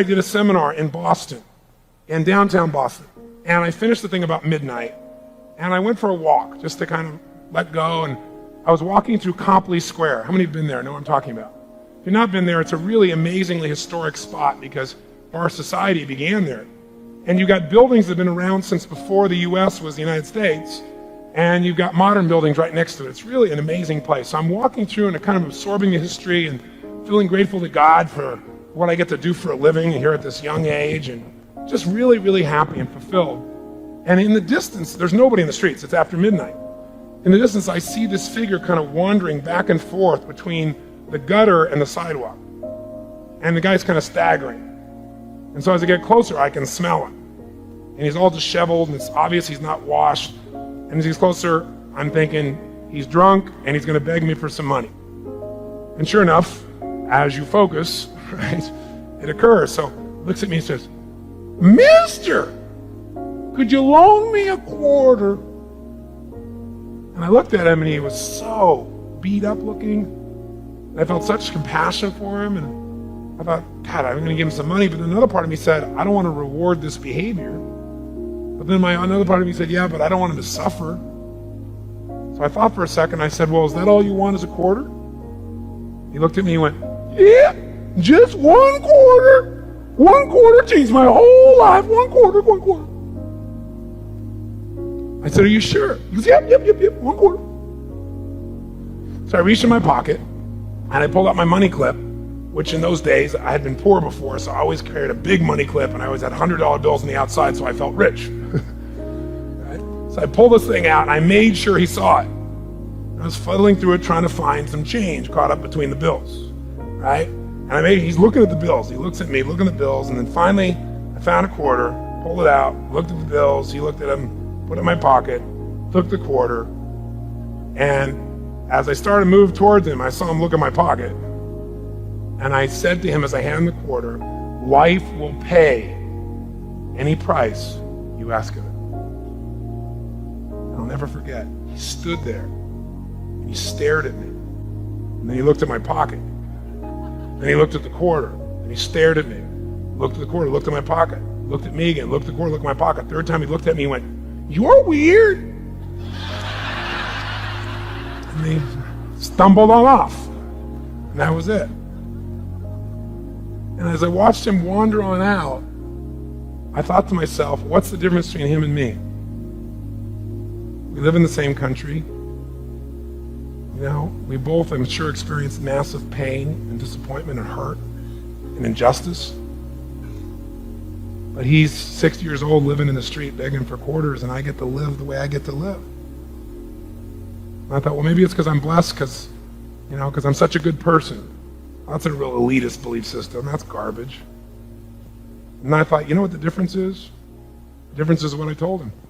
I did a seminar in Boston, in downtown Boston, and I finished the thing about midnight, and I went for a walk just to kind of let go, and I was walking through Copley Square. How many have been there? Know what I'm talking about? If you've not been there, it's a really amazingly historic spot because our society began there. And you've got buildings that have been around since before the US was the United States, and you've got modern buildings right next to it. It's really an amazing place. So I'm walking through and kind of absorbing the history and feeling grateful to God for what I get to do for a living here at this young age, and just really, really happy and fulfilled. And in the distance, there's nobody in the streets. It's after midnight. In the distance, I see this figure kind of wandering back and forth between the gutter and the sidewalk. And the guy's kind of staggering. And so as I get closer, I can smell him. And he's all disheveled, and it's obvious he's not washed. And as he's closer, I'm thinking, he's drunk, and he's gonna beg me for some money. And sure enough, as you focus, right, it occurs. So he looks at me and says, "Mister, could you loan me a quarter?" And I looked at him, and he was so beat up looking. And I felt such compassion for him, and I thought, God, I'm gonna give him some money. But another part of me said, I don't want to reward this behavior. But then another part of me said, yeah, but I don't want him to suffer. So I thought for a second. I said, well, is that all you want is a quarter? He looked at me and went, yeah, just 1 quarter. 1 quarter changed my whole life. 1 quarter, 1 quarter. I said, are you sure? He goes, yep, 1 quarter. So I reached in my pocket and I pulled out my money clip, which in those days I had been poor before, so I always carried a big money clip, and I always had $100 bills on the outside, so I felt rich. Right? So I pulled this thing out and I made sure he saw it. I was fuddling through it trying to find some change caught up between the bills, right? And he's looking at the bills. He looks at me, looking at the bills, and then finally I found a quarter, pulled it out, looked at the bills, he looked at them, put it in my pocket, took the quarter, and as I started to move towards him, I saw him look at my pocket, and I said to him as I handed him the quarter, life will pay any price you ask of it. And I'll never forget, he stood there, and he stared at me, and then he looked at my pocket, then he looked at the quarter, and he stared at me, looked at the quarter, looked at my pocket, looked at me again, looked at the quarter, looked at my pocket. Third time he looked at me, he went, "You're weird." And he stumbled on off, and that was it. And as I watched him wander on out, I thought to myself, what's the difference between him and me? We live in the same country. You know, we both, I'm sure, experienced massive pain and disappointment and hurt and injustice. But he's 60 years old living in the street begging for quarters, and I get to live the way I get to live. And I thought, well, maybe it's because I'm blessed because I'm such a good person. That's a real elitist belief system. That's garbage. And I thought, you know what the difference is? The difference is what I told him.